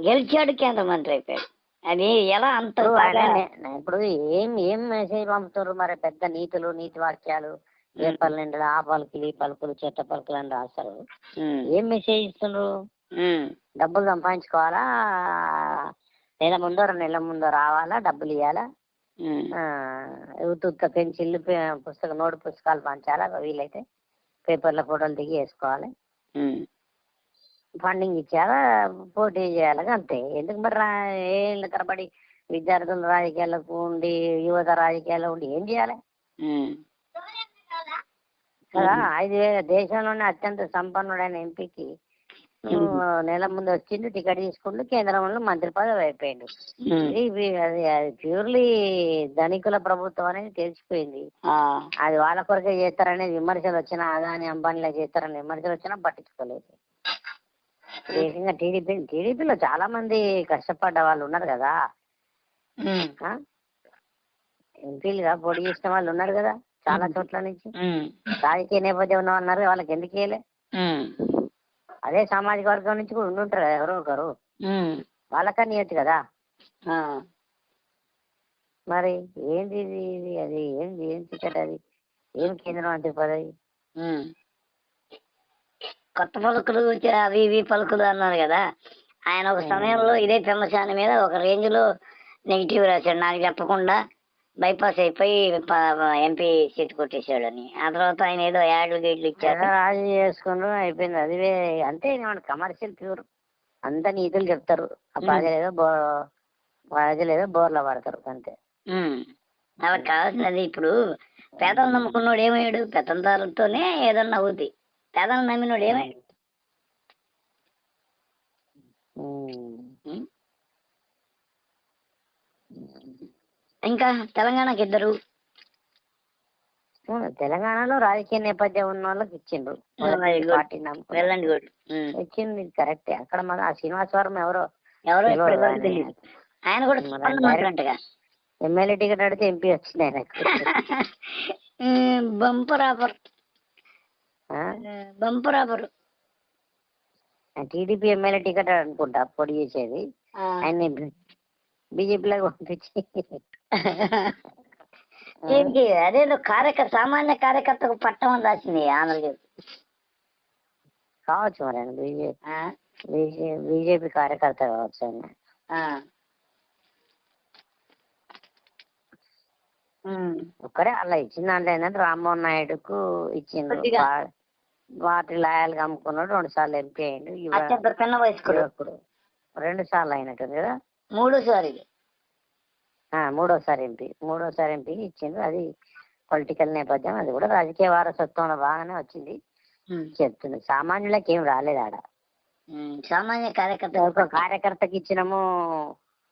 గెలిచాడు, కేంద్ర మంత్రి అయిపోయాడు. అది ఎలా అంత ఇప్పుడు ఏం ఏం మెసేజ్ పంపుతారు మరి? పెద్ద నీతులు, నీతి వాక్యాలు, పేపర్ల నిండా ఆ పలుకులు ఈ పలుకులు చెత్త పలుకులు అని రాస్తారు. ఏం మెసేజ్ ఇస్తున్నారు? డబ్బులు సంపాదించుకోవాలా, నెల ముందో 2 నెలల ముందో రావాలా, డబ్బులు ఇవ్వాలా, ఉత్త పెన్సిళ్ళు నోటు పుస్తకాలు పంచాలా, వీలైతే పేపర్ల ఫోటోలు దిగి వేసుకోవాలి, ఫండింగ్ ఇచ్చారా, పోటీ చేయాలి, అంతే. ఎందుకు మరి ఏళ్ళ తరబడి విద్యార్థులు రాజకీయాలకు ఉండి, యువత రాజకీయాల్లో ఉండి ఏం చేయాలి కదా? 5,000 దేశంలోనే అత్యంత సంపన్నుడైన ఎంపీకి నెల ముందు వచ్చిండు, టికెట్ తీసుకుంటూ కేంద్రంలో మంత్రి పదవి అయిపోయిండు. అది ప్యూర్లీ ధనికుల ప్రభుత్వం అనేది తెలిసిపోయింది. అది వాళ్ళ కొరకే చేస్తారనేది విమర్శలు వచ్చినా, అదాని అంబానీలో చేస్తారని విమర్శలు వచ్చినా పట్టించుకోలేదు. ఏకంగా టీడీపీలో చాలా మంది కష్టపడ్డ వాళ్ళు ఉన్నారు కదా, ఎంపీలుగా పోటీ చేసిన వాళ్ళు ఉన్నారు కదా చాలా చోట్ల నుంచి. రాజకీయ నేపథ్యం ఉన్న అన్నారు, వాళ్ళకి ఎందుకు వేయలే? అదే సామాజిక వర్గం నుంచి కూడా ఉండుంటారు కదా ఎవరో ఒకరు, వాళ్ళకని ఇవ్వచ్చు కదా. మరి ఏంది ఇది? అది ఏంది? ఏం టికెట్ అది? ఏం కేంద్ర మంత్రి పదవి? కొత్త పలుకులు అవి ఇవి పలుకులు అన్నారు కదా. ఆయన ఒక సమయంలో ఇదే పెమ్మసాని మీద ఒక రేంజ్ లో నెగిటివ్ రాశాడు, నాకు చెప్పకుండా బైపాస్ అయిపోయి ఎంపీ సీట్ కొట్టేశాడని. ఆ తర్వాత ఆయన ఏదో యాడ్లు గేట్లు ఇచ్చారు, రాజీ చేసుకున్నారు, అయిపోయింది. అది అంతే, కమర్షియల్ ప్యూర్. అంత నీతులు చెప్తారు, ఆ ప్రజలేదో బోర్లో పడతారు అంతే. అలా కావాల్సినది. ఇప్పుడు పేదలు నమ్ముకున్నాడు ఏమయ్యాడు? పెత్తందారులతోనే ఏదన్నా అవుద్ది. పేదలు నమ్మినోడు ఏమయ్యాడు? ఇంకా తెలంగాణకి ఇద్దరు, తెలంగాణలో రాజకీయ నేపథ్యం ఉన్న వాళ్ళకి ఇచ్చిండ్రు, ఇచ్చింది కరెక్టే. అక్కడ మన శ్రీనివాసవరం ఎవరో ఆయన కూడా ఎమ్మెల్యే టికెట్ అడిగితే ఎంపీ వచ్చింది ఆయనకు. బంపరాబరు టీడీపీ ఎమ్మెల్యే టికెట్ అనుకుంటా పొడి చేసేది, ఆయన బీజేపీలోకి పంపించి ఏంటి అదేదో సామాన్య కార్యకర్తకు పట్టం అని రాసింది ఆంధ్రజ్యోతి. కావచ్చు మరి ఆయన బీజేపీ కార్యకర్త కావచ్చు ఆయన. ఒక్కడే అలా ఇచ్చిన దాంట్లో ఏంటంటే రామ్మోహన్ నాయుడుకు ఇచ్చిండ్రు, పార్టీ లాయల్గా అమ్ముకున్నాడు, 2 సార్లు ఎంపీ అయ్యిండు. 2 సార్లు అయినట్టుంది కదా, మూడోసారి ఎంపీ ఇచ్చిండ్రు. అది పొలిటికల్ నేపథ్యం, అది కూడా రాజకీయ వారసత్వంలో బాగానే వచ్చింది చెప్తుంది. సామాన్యులకి ఏం రాలేదు ఆడ. సామాన్య కార్యకర్తకి ఇచ్చినాము,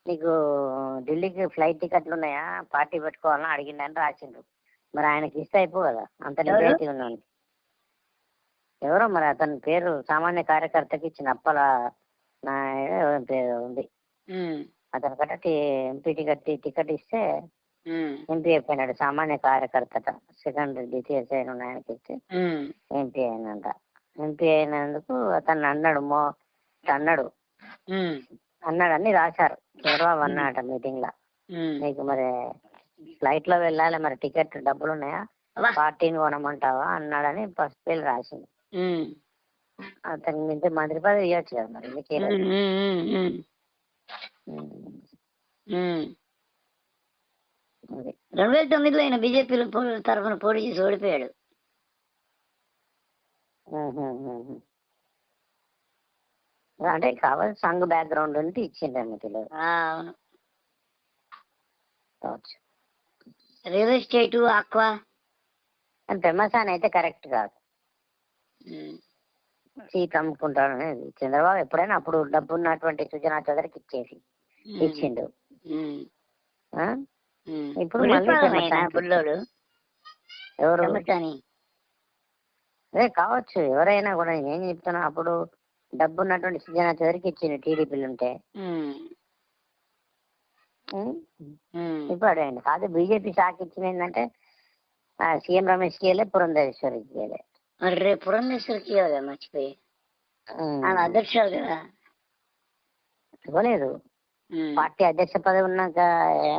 నీకు ఢిల్లీకి ఫ్లైట్ టికెట్లు ఉన్నాయా, పార్టీ పెట్టుకోవాలని అడిగిండని రాసిండ్రు. మరి ఆయనకి ఇస్తే అయిపో కదా, అంత నిజాయితీ ఉన్నాను. ఎవరో మరి అతని పేరు సామాన్య కార్యకర్తకి ఇచ్చిన అప్పల పేరు ఉంది. అతని కట్ట ఎంపీ టికెట్ ఇస్తే ఎంపీ అయిపోయినాడు. సామాన్య కార్యకర్త సెకండ్ ద్వితీయ శ్రేణి ఆయనకి ఇస్తే ఎంపీ అయినంట. ఎంపీ అయినందుకు అతను అన్నాడని రాశారు. చంద్రబాబు అన్నాడట మీటింగ్ లో, నీకు మరి ఫ్లైట్ లో వెళ్ళాలి, మరి టికెట్ డబ్బులు ఉన్నాయా, పార్టీని కొనమంటావా అన్నాడని ఫస్ట్ పేరు రాసింది. అతనికి మించి మంత్రి పదవి ఇవ్వచ్చు కదా మరి, ఎందుకే 2009లో ఆయన బీజేపీ తరఫున పోటీ చేసి ఓడిపోయాడు. అంటే కావాలి సంఘ్ బ్యాక్గ్రౌండ్ ఉంటే ఇచ్చిండీ తెలియదు. అవును, రియల్ ఎస్టేట్, ఆక్వా పెమ్మసాని అయితే కరెక్ట్ కాదు. సీట్ అమ్ముకుంటాడు అనేది చంద్రబాబు ఎప్పుడైనా అప్పుడు డబ్బు ఉన్నటువంటి సుజనా చౌదరికి ఇచ్చిండు. ఇప్పుడు ఎవరు అదే కావచ్చు, ఎవరైనా కూడా నేను చెప్తున్నా, అప్పుడు డబ్బు ఉన్నటువంటి సుజనా చౌదరికి ఇచ్చిండు టీడీపీలు ఉంటే. ఇప్పుడు అడగండి కాదు, బీజేపీ శాఖ ఇచ్చింది ఏంటంటే సీఎం రమేష్కి ఇవ్వలే, పురంధేశ్వరికి ఇవ్వలే. రేపు పురంధేశ్వరికి ఇవ్వాలి, మర్చిపోయి అధ్యక్షుడు కదా. పెట్టుకోలేదు. పార్టీ అధ్యక్ష పదవి ఉన్నాక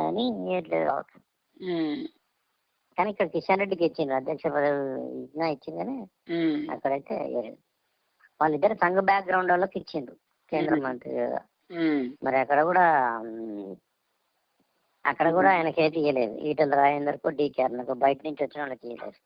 అని ఇవ్వట్లేదు కావచ్చు. కానీ ఇక్కడ కిషన్ రెడ్డికి ఇచ్చిండ్రు అధ్యక్ష పదవి ఇచ్చింది కానీ అక్కడైతే ఇవ్వలేదు. వాళ్ళిద్దరు సంఘ బ్యాక్గ్రౌండ్ వాళ్ళకి ఇచ్చిండ్రు కేంద్ర మంత్రి కదా. మరి అక్కడ కూడా ఆయనకి ఏది ఇవ్వలేదు. ఈటల రాజేందర్కు, డీకే అరుణకు బయట నుంచి వచ్చిన వాళ్ళకి ఇవ్వలేదు.